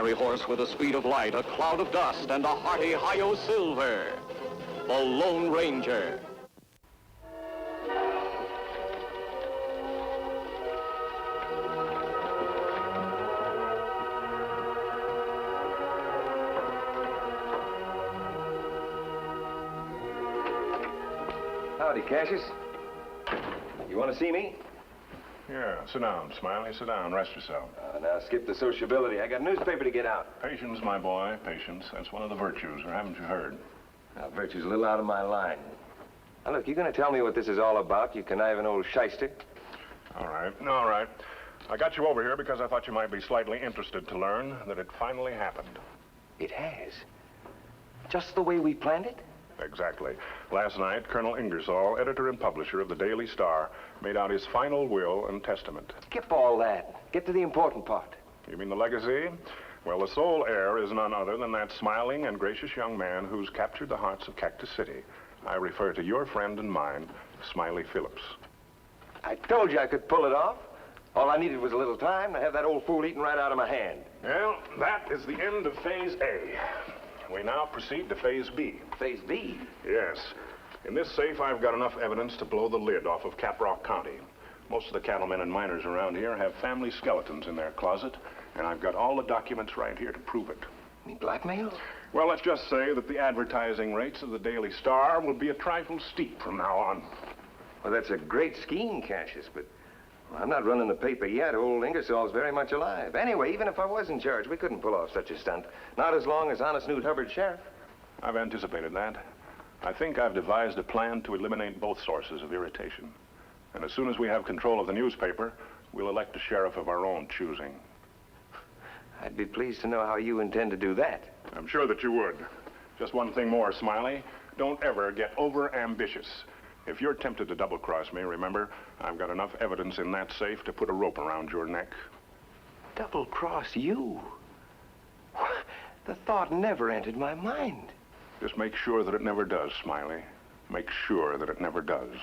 fiery horse with the speed of light, a cloud of dust, and a hearty hi-yo silver. The Lone Ranger. Howdy, Cassius. You want to see me? Yeah, sit down, Smiley. Sit down. Rest yourself. Now, skip the sociability. I got a newspaper to get out. Patience, my boy. Patience. That's one of the virtues, or haven't you heard? Now, virtue's a little out of my line. Now, look, you're going to tell me what this is all about, you conniving old shyster? All right. All right. I got you over here because I thought you might be slightly interested to learn that it finally happened. It has? Just the way we planned it? Exactly. Last night, Colonel Ingersoll, editor and publisher of the Daily Star, made out his final will and testament. Skip all that. Get to the important part. You mean the legacy? Well, the sole heir is none other than that smiling and gracious young man who's captured the hearts of Cactus City. I refer to your friend and mine, Smiley Phillips. I told you I could pull it off. All I needed was a little time to have that old fool eaten right out of my hand. Well, that is the end of Phase A. We now proceed to Phase B. Phase B? Yes. In this safe, I've got enough evidence to blow the lid off of Caprock County. Most of the cattlemen and miners around here have family skeletons in their closet, and I've got all the documents right here to prove it. You mean blackmail? Well, let's just say that the advertising rates of the Daily Star will be a trifle steep from now on. Well, that's a great scheme, Cassius, but I'm not running the paper yet. Old Ingersoll's very much alive. Anyway, even if I was in charge, we couldn't pull off such a stunt. Not as long as honest Newt Hubbard's sheriff. I've anticipated that. I think I've devised a plan to eliminate both sources of irritation. And as soon as we have control of the newspaper, we'll elect a sheriff of our own choosing. I'd be pleased to know how you intend to do that. I'm sure that you would. Just one thing more, Smiley. Don't ever get over-ambitious. If you're tempted to double-cross me, remember, I've got enough evidence in that safe to put a rope around your neck. Double-cross you? The thought never entered my mind. Just make sure that it never does, Smiley. Make sure that it never does.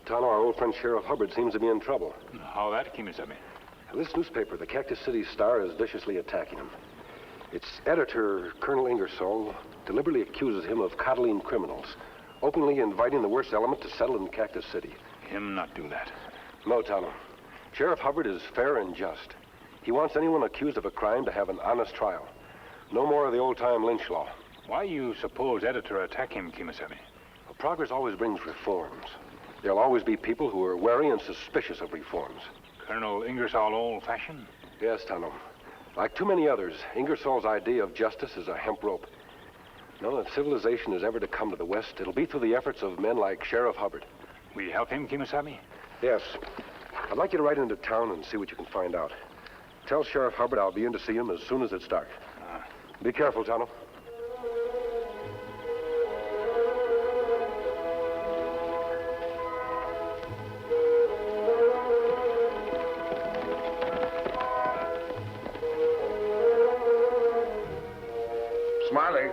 Tonto, our old friend Sheriff Hubbard seems to be in trouble. How that, Kemo Sabe? This newspaper, the Cactus City Star, is viciously attacking him. Its editor, Colonel Ingersoll, deliberately accuses him of coddling criminals, openly inviting the worst element to settle in Cactus City. Him not do that. No, Tonto. Sheriff Hubbard is fair and just. He wants anyone accused of a crime to have an honest trial. No more of the old-time lynch law. Why you suppose editor attack him, Kemo Sabe? Well, progress always brings reforms. There'll always be people who are wary and suspicious of reforms. Colonel Ingersoll old-fashioned? Yes, Tonto. Like too many others, Ingersoll's idea of justice is a hemp rope. No, if civilization is ever to come to the West, it'll be through the efforts of men like Sheriff Hubbard. Will you help him, Kemo Sabe? Yes. I'd like you to ride into town and see what you can find out. Tell Sheriff Hubbard I'll be in to see him as soon as it's dark. Be careful, Tonto. Smiley.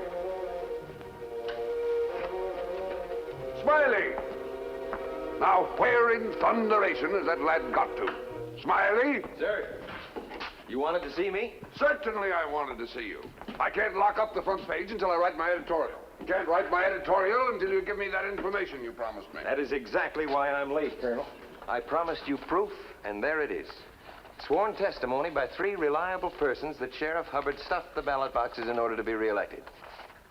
Smiley! Now, where in thunderation has that lad got to? Smiley? Sir, you wanted to see me? Certainly I wanted to see you. I can't lock up the front page until I write my editorial. Can't write my editorial until you give me that information you promised me. That is exactly why I'm late, Colonel. I promised you proof, and there it is. Sworn testimony by 3 reliable persons that Sheriff Hubbard stuffed the ballot boxes in order to be reelected.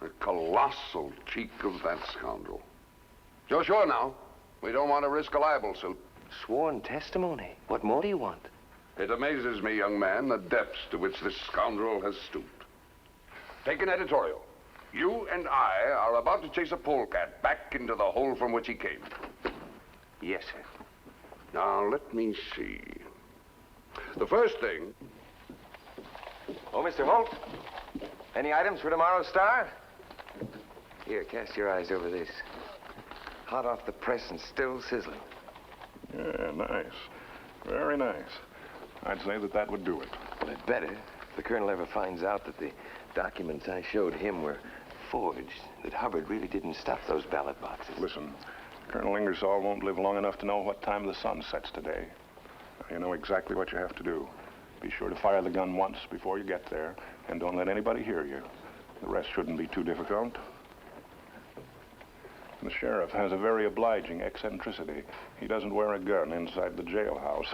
The colossal cheek of that scoundrel. You're sure now? We don't want to risk a libel suit. Sworn testimony? What more do you want? It amazes me, young man, the depths to which this scoundrel has stooped. Take an editorial. You and I are about to chase a polecat back into the hole from which he came. Yes, sir. Now, let me see. The first thing... Oh, Mr. Holt. Any items for tomorrow's Star? Here, cast your eyes over this. Hot off the press and still sizzling. Yeah, nice. Very nice. I'd say that would do it. Well, it better. If the colonel ever finds out that the documents I showed him were forged, that Hubbard really didn't stuff those ballot boxes. Listen, Colonel Ingersoll won't live long enough to know what time the sun sets today. You know exactly what you have to do. Be sure to fire the gun once before you get there, and don't let anybody hear you. The rest shouldn't be too difficult. The sheriff has a very obliging eccentricity. He doesn't wear a gun inside the jailhouse.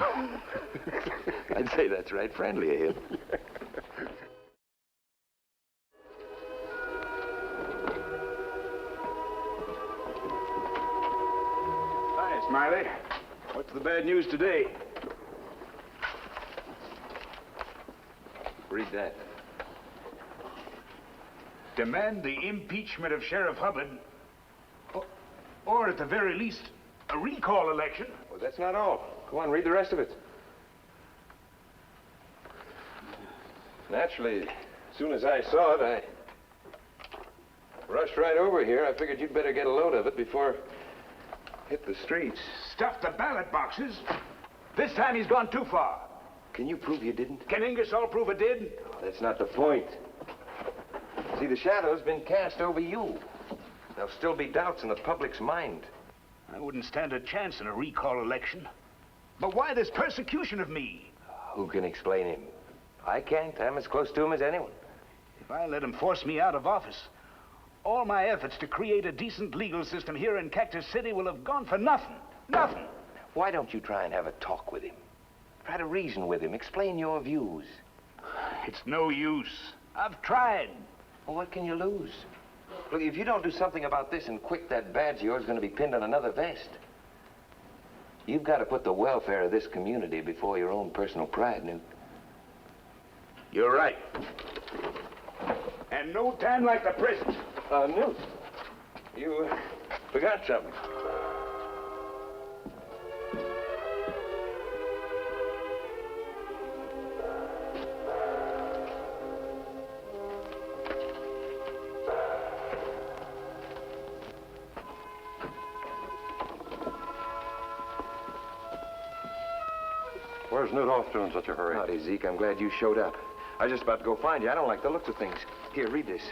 I'd say that's right friendly of him. Hi, Smiley. What's the bad news today? Read that. Demand the impeachment of Sheriff Hubbard, or at the very least, a recall election. Well, that's not all. Go on, read the rest of it. Naturally, as soon as I saw it, I rushed right over here. I figured you'd better get a load of it before it hit the streets. Stuffed the ballot boxes. This time he's gone too far. Can you prove you didn't? Can Ingersoll prove it did? Oh, that's not the point. See, the shadow's been cast over you. There'll still be doubts in the public's mind. I wouldn't stand a chance in a recall election. But why this persecution of me? Who can explain him? I can't. I'm as close to him as anyone. If I let him force me out of office, all my efforts to create a decent legal system here in Cactus City will have gone for nothing. Nothing. Why don't you try and have a talk with him? Try to reason with him. Explain your views. It's no use. I've tried. Well, what can you lose? Look, if you don't do something about this and quick, that badge of yours is going to be pinned on another vest. You've got to put the welfare of this community before your own personal pride, Newt. You're right. And no time like the present. Newt, you forgot something. Where's Newt off to in such a hurry? Howdy, Zeke. I'm glad you showed up. I was just about to go find you. I don't like the looks of things. Here, read this.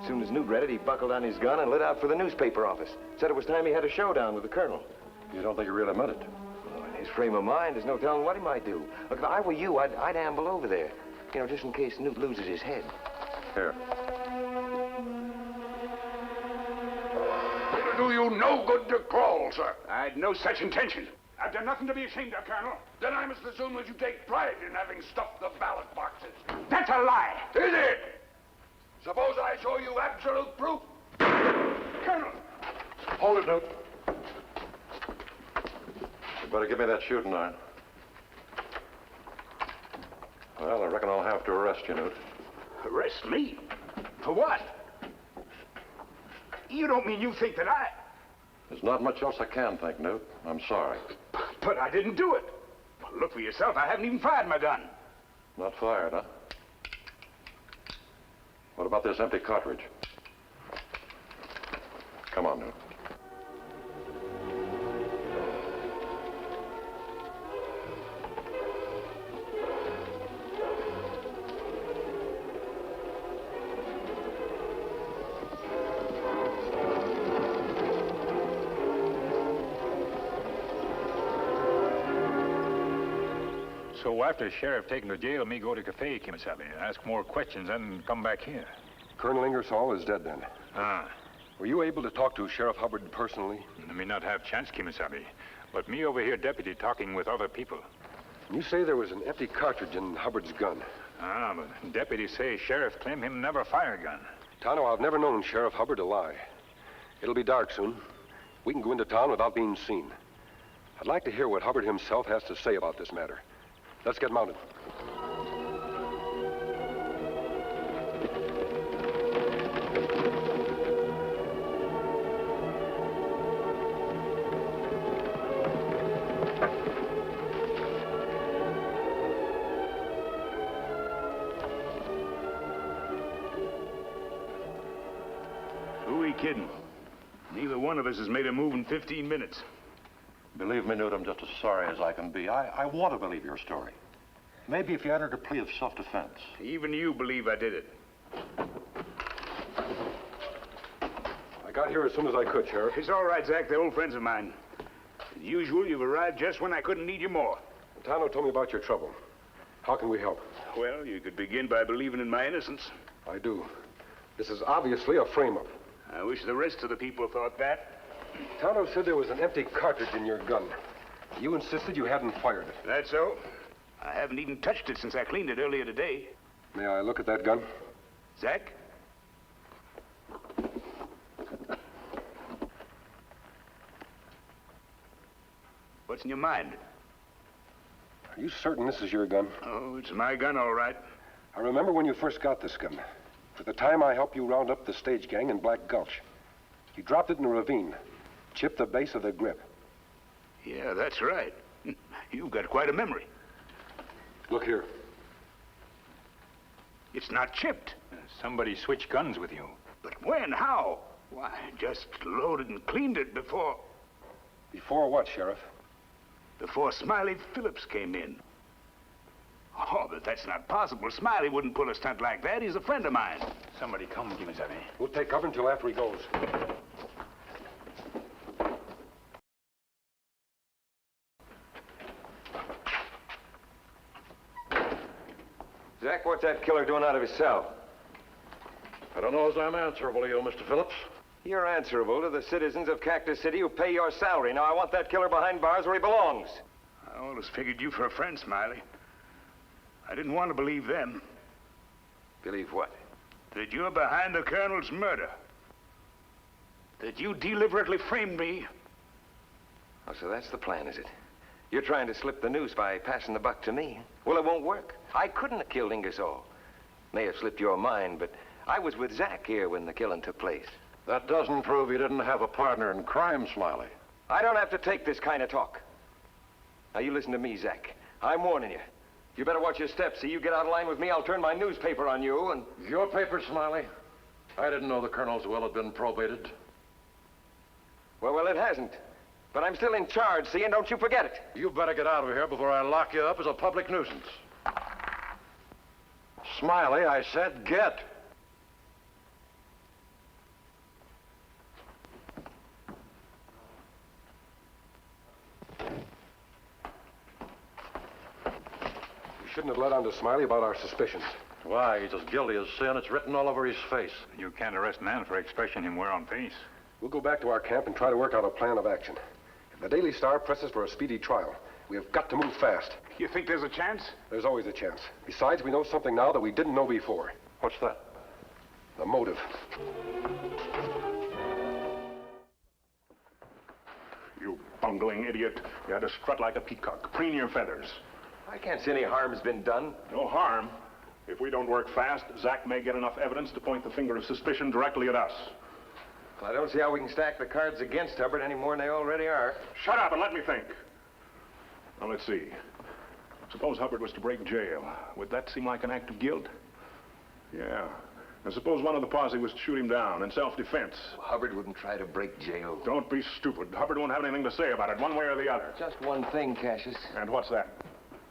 As soon as Newt read it, he buckled on his gun and lit out for the newspaper office. Said it was time he had a showdown with the colonel. You don't think he really meant it? Oh, in his frame of mind, there's no telling what he might do. Look, if I were you, I'd amble over there. You know, just in case Newt loses his head. Here. It'll do you no good to crawl, sir. I'd no such intention. I've done nothing to be ashamed of, Colonel. Then I must assume that you take pride in having stuffed the ballot boxes. That's a lie. Is it? Suppose I show you absolute proof? Colonel! Hold it, Newt. You better give me that shooting iron. Well, I reckon I'll have to arrest you, Newt. Arrest me? For what? You don't mean you think that I... There's not much else I can think, Newt. I'm sorry. But I didn't do it. Well, look for yourself. I haven't even fired my gun. Not fired, huh? What about this empty cartridge? Come on, Newt. So after Sheriff taken to jail, me go to cafe, Kemo Sabe, ask more questions, and come back here. Colonel Ingersoll is dead then. Ah. Were you able to talk to Sheriff Hubbard personally? I may not have chance, Kemo Sabe, but me over here, deputy, talking with other people. You say there was an empty cartridge in Hubbard's gun. Ah, but deputy say Sheriff claim him never fire gun. Tonto, I've never known Sheriff Hubbard to lie. It'll be dark soon. We can go into town without being seen. I'd like to hear what Hubbard himself has to say about this matter. Let's get mounted. Who are we kidding? Neither one of us has made a move in 15 minutes. Believe me, Newt, I'm just as sorry as I can be. I want to believe your story. Maybe if you entered a plea of self-defense. Even you believe I did it. I got here as soon as I could, Sheriff. It's all right, Zach. They're old friends of mine. As usual, you've arrived just when I couldn't need you more. Tonto told me about your trouble. How can we help? Well, you could begin by believing in my innocence. I do. This is obviously a frame-up. I wish the rest of the people thought that. Tonto said there was an empty cartridge in your gun. You insisted you hadn't fired it. That's so. I haven't even touched it since I cleaned it earlier today. May I look at that gun? Zach? What's in your mind? Are you certain this is your gun? Oh, it's my gun, all right. I remember when you first got this gun. At the time I helped you round up the stage gang in Black Gulch. You dropped it in a ravine, chipped the base of the grip. Yeah, that's right. You've got quite a memory. Look here. It's not chipped. Somebody switched guns with you. But when? How? Why, just loaded and cleaned it before... Before what, Sheriff? Before Smiley Phillips came in. Oh, but that's not possible. Smiley wouldn't pull a stunt like that. He's a friend of mine. Somebody come, Kemo Sabe. We'll take cover until after he goes. Zach, what's that killer doing out of his cell? I don't know as I'm answerable to you, Mr. Phillips. You're answerable to the citizens of Cactus City who pay your salary. Now, I want that killer behind bars where he belongs. I always figured you for a friend, Smiley. I didn't want to believe them. Believe what? That you're behind the Colonel's murder. That you deliberately framed me. Oh, so that's the plan, is it? You're trying to slip the news by passing the buck to me. Well, it won't work. I couldn't have killed Ingersoll. May have slipped your mind, but I was with Zach here when the killing took place. That doesn't prove you didn't have a partner in crime, Smiley. I don't have to take this kind of talk. Now, you listen to me, Zach. I'm warning you. You better watch your steps. See, you get out of line with me, I'll turn my newspaper on you, and... Your paper, Smiley? I didn't know the Colonel's will had been probated. Well, it hasn't. But I'm still in charge, see, and don't you forget it. You better get out of here before I lock you up as a public nuisance. Smiley, I said get. You shouldn't have let on to Smiley about our suspicions. Why? He's as guilty as sin. It's written all over his face. You can't arrest a man for expression him wear on face. We'll go back to our camp and try to work out a plan of action. If the Daily Star presses for a speedy trial, we have got to move fast. You think there's a chance? There's always a chance. Besides, we know something now that we didn't know before. What's that? The motive. You bungling idiot. You had to strut like a peacock, preen your feathers. I can't see any harm's been done. No harm. If we don't work fast, Zach may get enough evidence to point the finger of suspicion directly at us. Well, I don't see how we can stack the cards against Hubbard any more than they already are. Shut up and let me think. Now, let's see. Suppose Hubbard was to break jail. Would that seem like an act of guilt? Yeah. And suppose one of the posse was to shoot him down in self-defense. Hubbard wouldn't try to break jail. Don't be stupid. Hubbard won't have anything to say about it, one way or the other. Just one thing, Cassius. And what's that?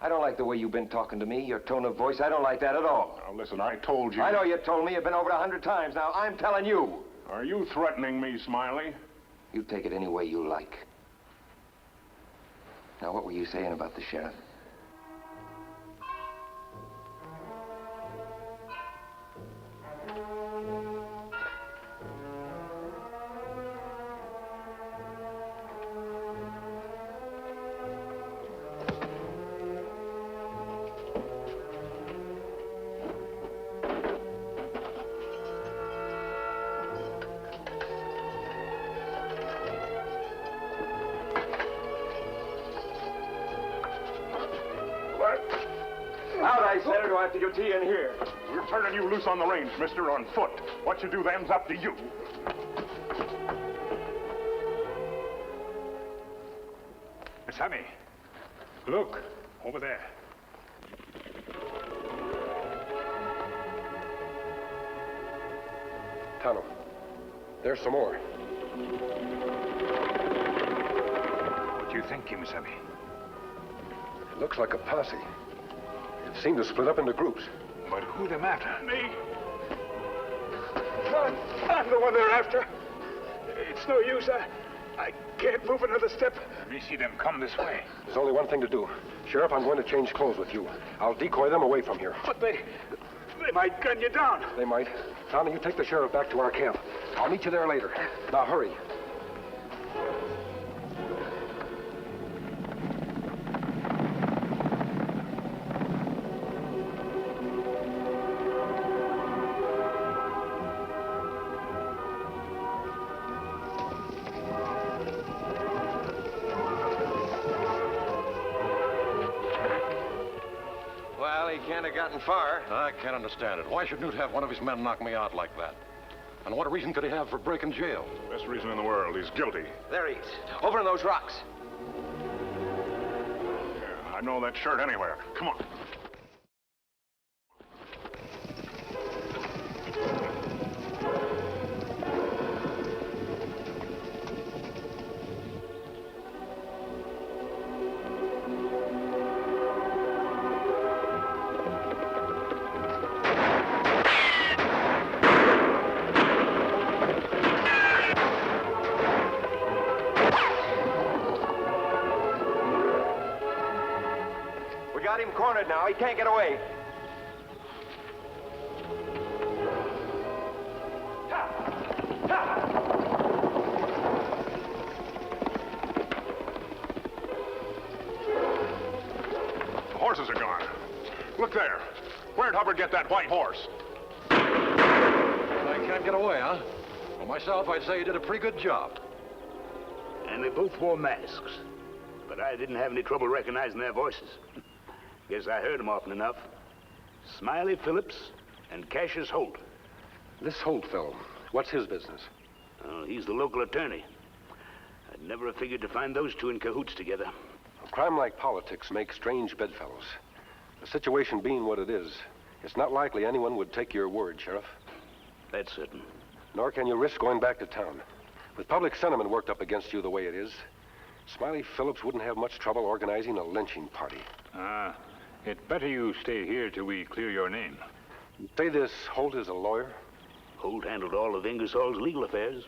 I don't like the way you've been talking to me, your tone of voice. I don't like that at all. Now, listen, I told you. I know you told me. You've been over 100 times. Now, I'm telling you. Are you threatening me, Smiley? You take it any way you like. Now, what were you saying about the sheriff? Out, I said, or do I have to get you in here? We're turning you loose on the range, mister, on foot. What you do then's up to you. Sammy, look, over there. Tonto, there's some more. What do you think, Kemo Sabe? It looks like a posse. seem to split up into groups. But who them after? Me? I'm the one they're after. It's no use. I can't move another step. Let me see them come this way. There's only one thing to do. Sheriff, I'm going to change clothes with you. I'll decoy them away from here. But they might gun you down. They might. Tonto, you take the sheriff back to our camp. I'll meet you there later. Now, hurry. Can't have gotten far. I can't understand it. Why should Newt have one of his men knock me out like that? And what reason could he have for breaking jail? Best reason in the world. He's guilty. There he is. Over in those rocks. Yeah, I know that shirt anywhere. Come on. Got him cornered now. He can't get away. The horses are gone. Look there. Where'd Hubbard get that white horse? I can't get away, huh? Well, myself, I'd say you did a pretty good job. And they both wore masks. But I didn't have any trouble recognizing their voices. Guess I heard them often enough. Smiley Phillips and Cassius Holt. This Holt fellow, what's his business? Oh, he's the local attorney. I'd never have figured to find those two in cahoots together. A crime like politics makes strange bedfellows. The situation being what it is, it's not likely anyone would take your word, Sheriff. That's certain. Nor can you risk going back to town. With public sentiment worked up against you the way it is, Smiley Phillips wouldn't have much trouble organizing a lynching party. It's better you stay here till we clear your name. You say this Holt is a lawyer? Holt handled all of Ingersoll's legal affairs.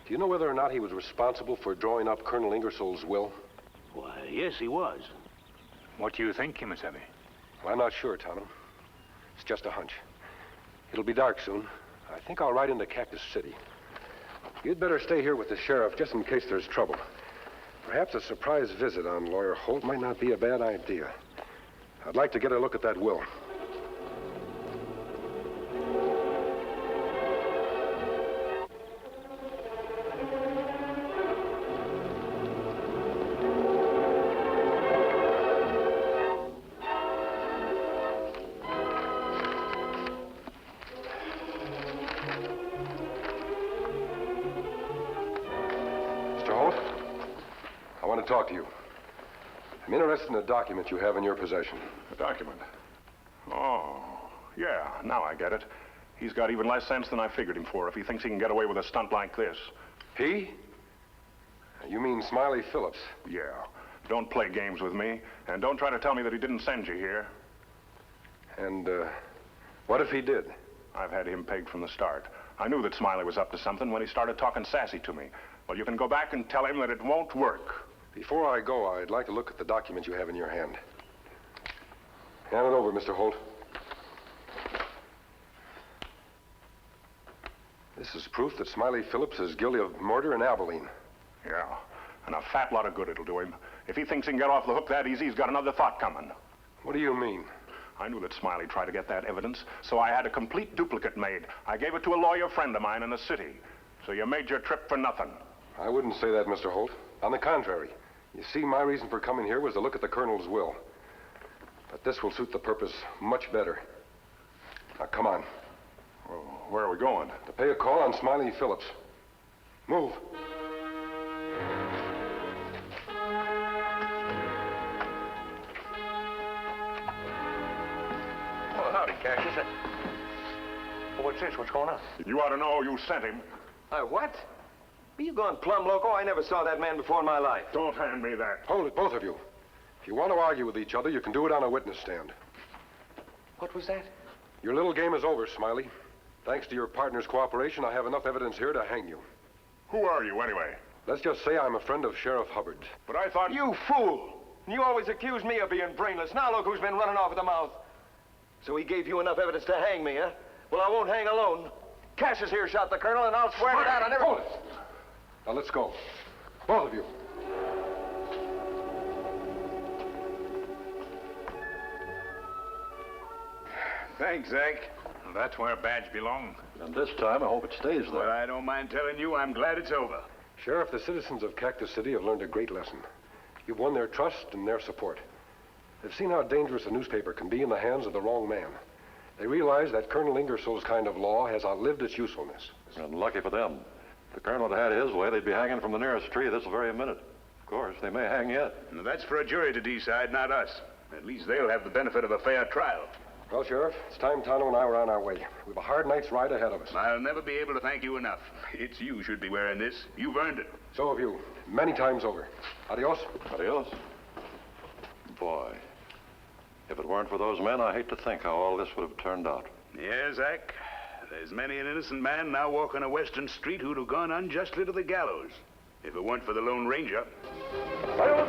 Do you know whether or not he was responsible for drawing up Colonel Ingersoll's will? Why, yes, he was. What do you think, Kemo Sabe? Well, I'm not sure, Tonto. It's just a hunch. It'll be dark soon. I think I'll ride into Cactus City. You'd better stay here with the sheriff just in case there's trouble. Perhaps a surprise visit on Lawyer Holt might not be a bad idea. I'd like to get a look at that will. Mr. Holt, I want to talk to you. I'm interested in a document you have in your possession. A document? Oh, yeah, now I get it. He's got even less sense than I figured him for if he thinks he can get away with a stunt like this. He? You mean Smiley Phillips? Yeah. Don't play games with me, and don't try to tell me that he didn't send you here. And, what if he did? I've had him pegged from the start. I knew that Smiley was up to something when he started talking sassy to me. Well, you can go back and tell him that it won't work. Before I go, I'd like to look at the document you have in your hand. Hand it over, Mr. Holt. This is proof that Smiley Phillips is guilty of murder in Abilene. Yeah, and a fat lot of good it'll do him. If he thinks he can get off the hook that easy, he's got another thought coming. What do you mean? I knew that Smiley tried to get that evidence, so I had a complete duplicate made. I gave it to a lawyer friend of mine in the city. So you made your trip for nothing. I wouldn't say that, Mr. Holt. On the contrary. You see, my reason for coming here was to look at the Colonel's will. But this will suit the purpose much better. Now, come on. Well, where are we going? To pay a call on Smiley Phillips. Move. Oh, howdy, Cassius. What's this? What's going on? You ought to know you sent him. What? You gone plumb loco? I never saw that man before in my life. Don't hand me that. Hold it, both of you. If you want to argue with each other, you can do it on a witness stand. What was that? Your little game is over, Smiley. Thanks to your partner's cooperation, I have enough evidence here to hang you. Who are you, anyway? Let's just say I'm a friend of Sheriff Hubbard. But I thought... You fool! You always accused me of being brainless. Now look who's been running off at the mouth. So he gave you enough evidence to hang me, huh? Well, I won't hang alone. Cassius here shot the colonel, and I'll swear to that on every... Hold it! Now let's go. Both of you. Thanks, Zach. That's where a badge belongs. And this time, I hope it stays there. Well, I don't mind telling you, I'm glad it's over. Sheriff, the citizens of Cactus City have learned a great lesson. You've won their trust and their support. They've seen how dangerous a newspaper can be in the hands of the wrong man. They realize that Colonel Ingersoll's kind of law has outlived its usefulness. And lucky for them. If the colonel had had his way, they'd be hanging from the nearest tree this very minute. Of course, they may hang yet. Now, that's for a jury to decide, not us. At least they'll have the benefit of a fair trial. Well, Sheriff, it's time Tonto and I were on our way. We have a hard night's ride ahead of us. I'll never be able to thank you enough. It's you should be wearing this. You've earned it. So have you. Many times over. Adios. Adios. Boy, if it weren't for those men, I hate to think how all this would have turned out. Yeah, Zach. There's many an innocent man now walking a western street who'd have gone unjustly to the gallows if it weren't for the Lone Ranger. Sail,